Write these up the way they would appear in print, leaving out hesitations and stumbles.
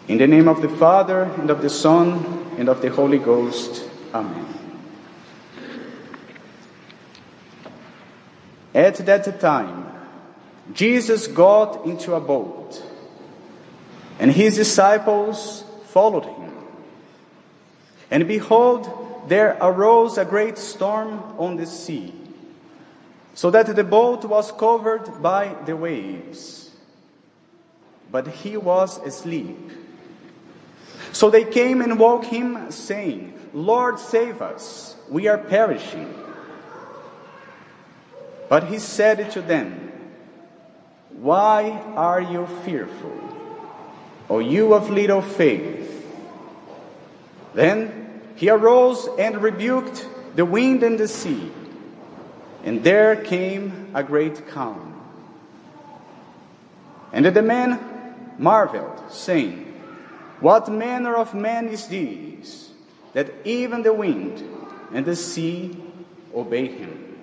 In the name of the Father, and of the Son, and of the Holy Ghost. Amen. At that time, Jesus got into a boat, and his disciples followed him. And behold, there arose a great storm on the sea, so that the boat was covered by the waves. But he was asleep. So they came and woke him, saying, "Lord, save us, we are perishing." But he said to them, "Why are you fearful, O you of little faith?" Then he arose and rebuked the wind and the sea, and there came a great calm. And the men marveled, saying, "What manner of man is this, that even the wind and the sea obey him?"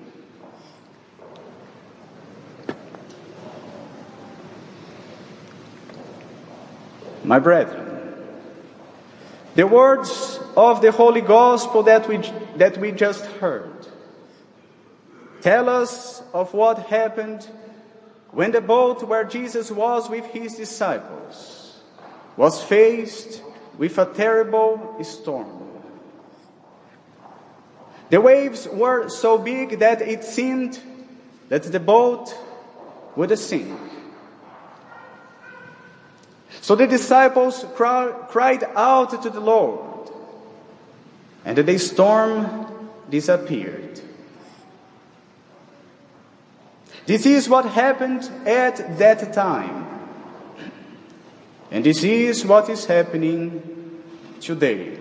My brethren, the words of the Holy Gospel that we just heard tell us of what happened when the boat where Jesus was with his disciples was faced with a terrible storm. The waves were so big that it seemed that the boat would sink. So the disciples cried out to the Lord, and the storm disappeared. This is what happened at that time. And this is what is happening today.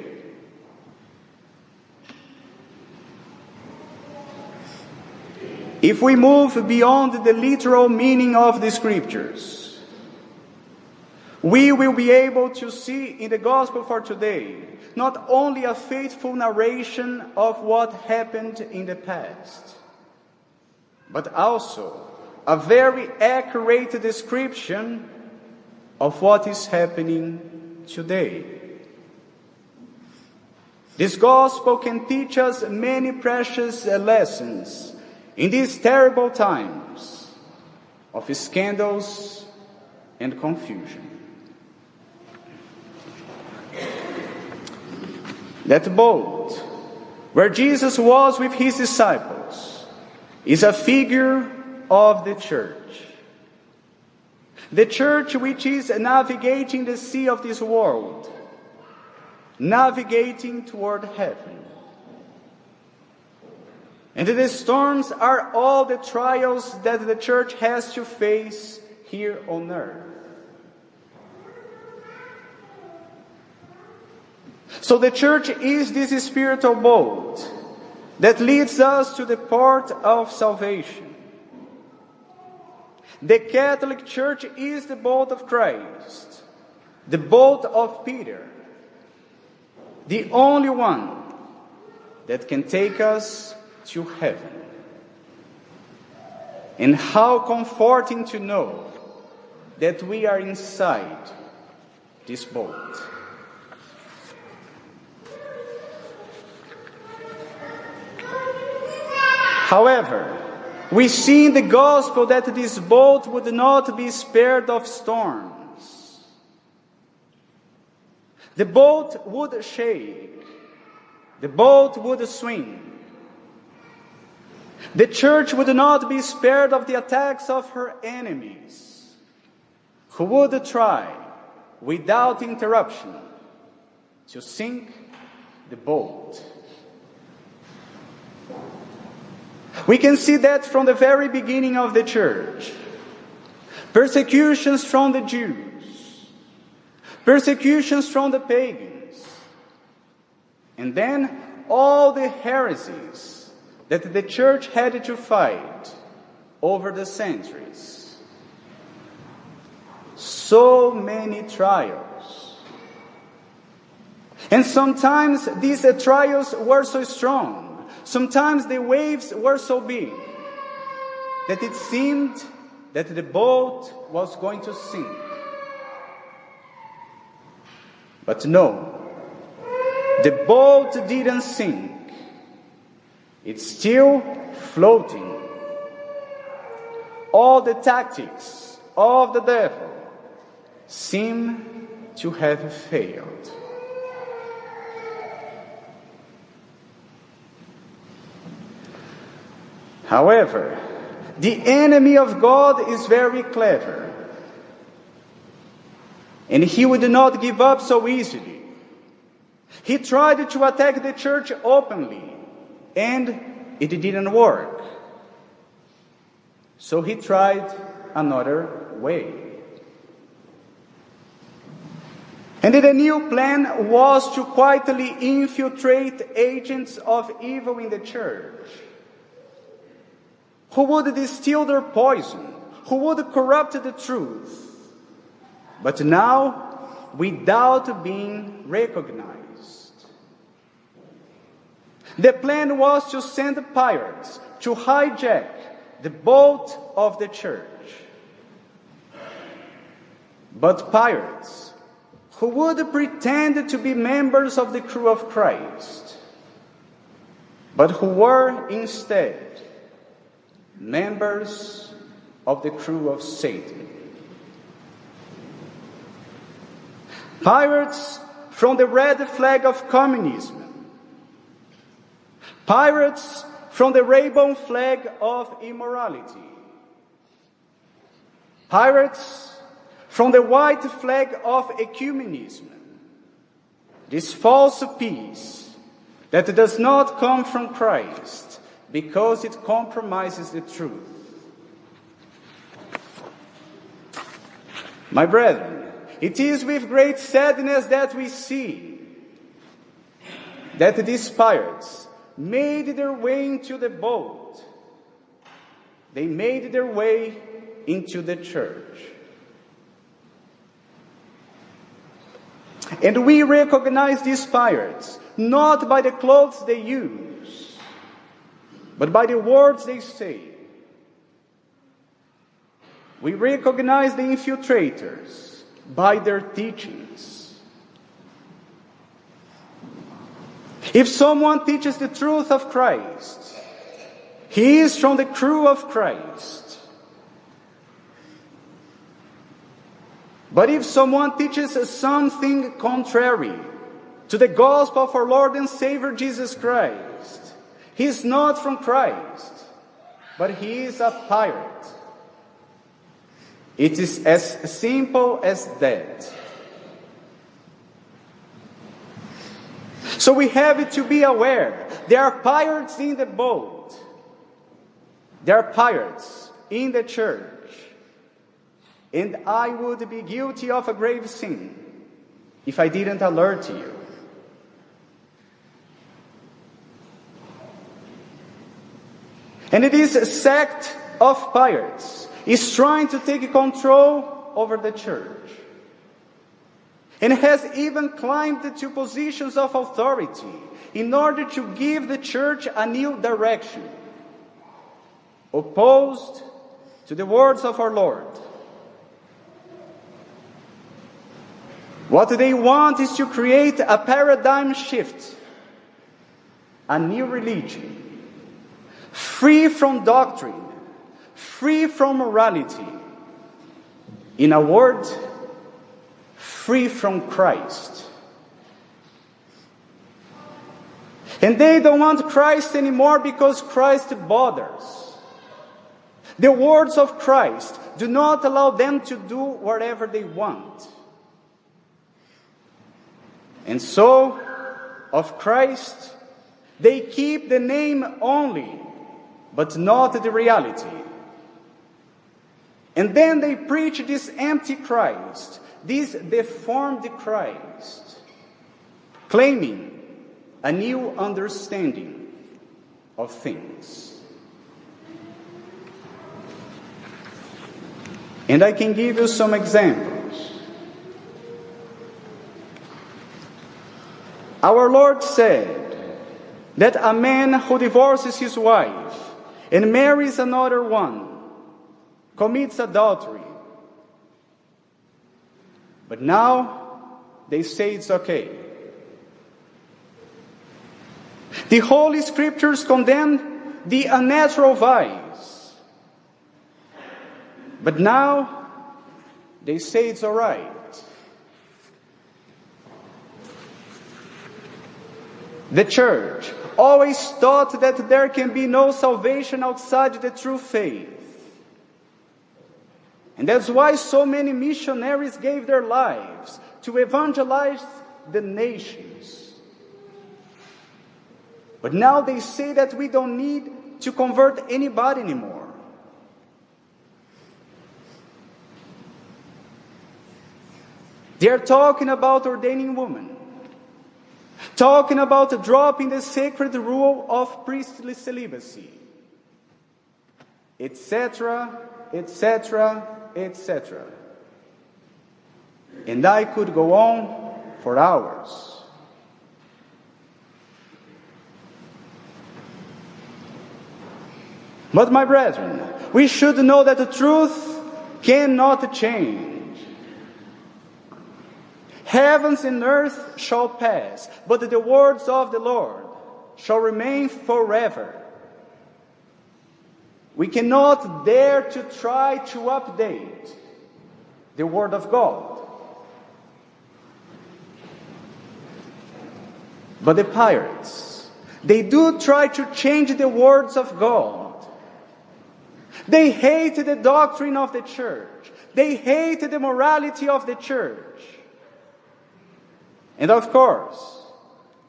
If we move beyond the literal meaning of the scriptures, we will be able to see in the gospel for today not only a faithful narration of what happened in the past, but also a very accurate description of what is happening today. This gospel can teach us many precious lessons in these terrible times of scandals and confusion. That boat where Jesus was with his disciples is a figure of the church. The church which is navigating the sea of this world, navigating toward heaven. And the storms are all the trials that the church has to face here on earth. So the church is this spiritual boat that leads us to the port of salvation. The Catholic Church is the boat of Christ, the boat of Peter, the only one that can take us to heaven. And how comforting to know that we are inside this boat. However, we see in the gospel that this boat would not be spared of storms. The boat would shake. The boat would swing. The church would not be spared of the attacks of her enemies, who would try, without interruption, to sink the boat. We can see that from the very beginning of the church. Persecutions from the Jews, persecutions from the pagans, and then all the heresies that the church had to fight over the centuries. So many trials. And sometimes these trials were so strong. Sometimes the waves were so big that it seemed that the boat was going to sink. But no, the boat didn't sink. It's still floating. All the tactics of the devil seem to have failed. However, the enemy of God is very clever, and he would not give up so easily. He tried to attack the church openly, and it didn't work. So he tried another way. And the new plan was to quietly infiltrate agents of evil in the church, who would distill their poison, who would corrupt the truth, but now without being recognized. The plan was to send pirates to hijack the boat of the church. But pirates who would pretend to be members of the crew of Christ, but who were instead members of the crew of Satan. Pirates from the red flag of communism. Pirates from the rainbow flag of immorality. Pirates from the white flag of ecumenism. This false peace that does not come from Christ, because it compromises the truth. My brethren, it is with great sadness that we see that these pirates made their way into the boat. They made their way into the church. And we recognize these pirates not by the clothes they use, but by the words they say. We recognize the infiltrators by their teachings. If someone teaches the truth of Christ, he is from the crew of Christ. But if someone teaches something contrary to the gospel of our Lord and Savior Jesus Christ, he is not from Christ, but he is a pirate. It is as simple as that. So we have to be aware. There are pirates in the boat. There are pirates in the church. And I would be guilty of a grave sin if I didn't alert you. And it is a sect of pirates is trying to take control over the church, and has even climbed to positions of authority in order to give the church a new direction, opposed to the words of our Lord. What they want is to create a paradigm shift, a new religion, free from doctrine, free from morality. In a word, free from Christ. And they don't want Christ anymore because Christ bothers. The words of Christ do not allow them to do whatever they want. And so, of Christ, they keep the name only, but not the reality. And then they preach this empty Christ, this deformed Christ, claiming a new understanding of things. And I can give you some examples. Our Lord said that a man who divorces his wife and marries another one commits adultery. But now they say it's okay. The Holy Scriptures condemn the unnatural vice. But now, they say it's all right. The Church always thought that there can be no salvation outside the true faith. And that's why so many missionaries gave their lives to evangelize the nations. But now they say that we don't need to convert anybody anymore. They're talking about ordaining women, talking about dropping the sacred rule of priestly celibacy, etc., etc., etc. And I could go on for hours. But my brethren, we should know that the truth cannot change. Heavens and earth shall pass, but the words of the Lord shall remain forever. We cannot dare to try to update the Word of God. But the pirates, they do try to change the words of God. They hate the doctrine of the church. They hate the morality of the church. And of course,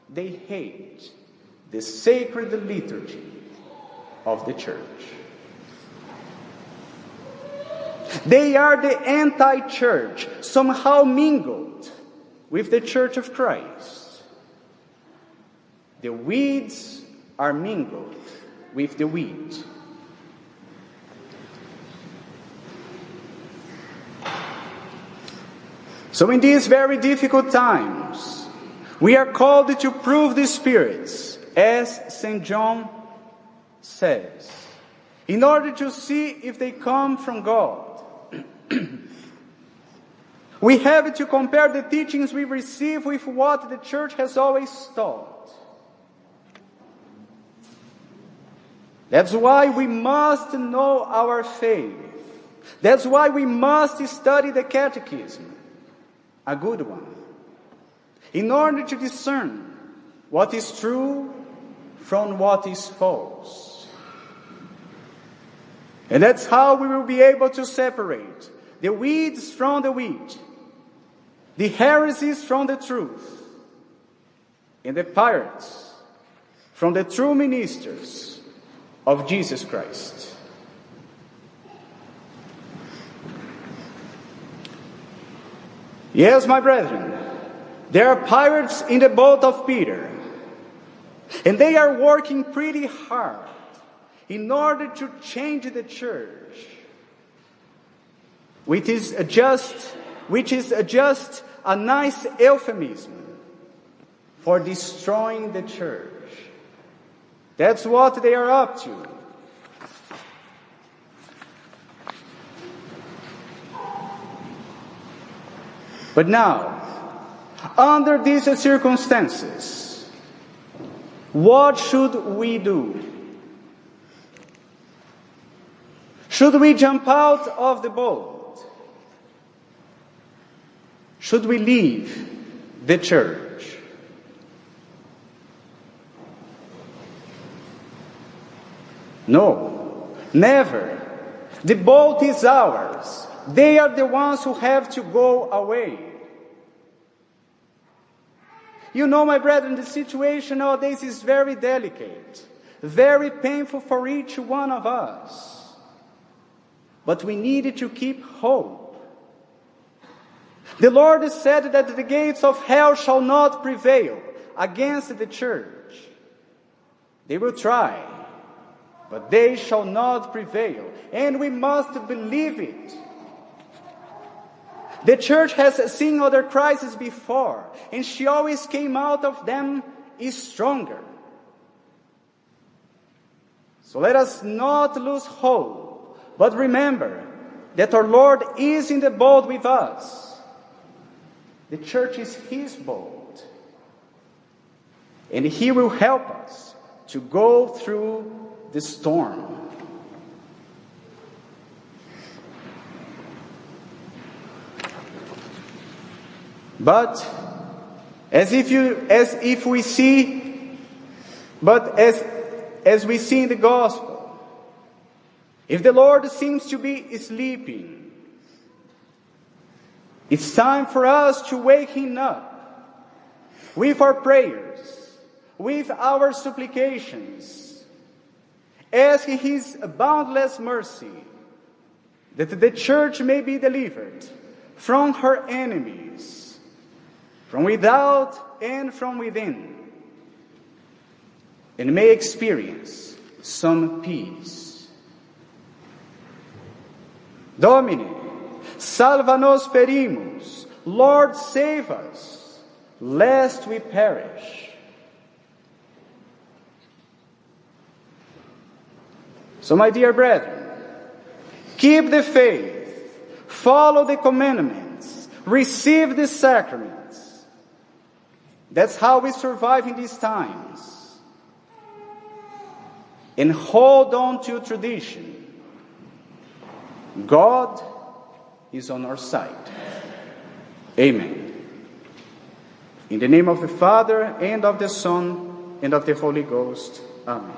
they hate the sacred liturgy of the church. They are the anti-church, somehow mingled with the Church of Christ. The weeds are mingled with the wheat. So in these very difficult times, we are called to prove the spirits, as St. John says, in order to see if they come from God. We have to compare the teachings we receive with what the church has always taught. That's why we must know our faith. That's why we must study the catechism, a good one, in order to discern what is true from what is false. And that's how we will be able to separate the weeds from the wheat, the heresies from the truth, and the pirates from the true ministers of Jesus Christ. Yes, my brethren, there are pirates in the boat of Peter, and they are working pretty hard in order to change the church, which is just a nice euphemism for destroying the church. That's what they are up to. But now, under these circumstances, what should we do? Should we jump out of the boat? Should we leave the church? No, never. The boat is ours. They are the ones who have to go away. You know, my brethren, the situation nowadays is very delicate, very painful for each one of us. But we need to keep hope. The Lord said that the gates of hell shall not prevail against the church. They will try, but they shall not prevail. And we must believe it. The church has seen other crises before, and she always came out of them stronger. So let us not lose hope, but remember that our Lord is in the boat with us. The church is his boat. And he will help us to go through the storm. But as we see in the gospel, if the Lord seems to be sleeping, it's time for us to wake him up with our prayers, with our supplications, asking his boundless mercy that the church may be delivered from her enemies, from without and from within, and may experience some peace. Domine, salva nos perimus. Lord, save us, lest we perish. So, my dear brethren, keep the faith, follow the commandments, receive the sacraments. That's how we survive in these times. And hold on to tradition. God is on our side. Amen. In the name of the Father, and of the Son, and of the Holy Ghost. Amen.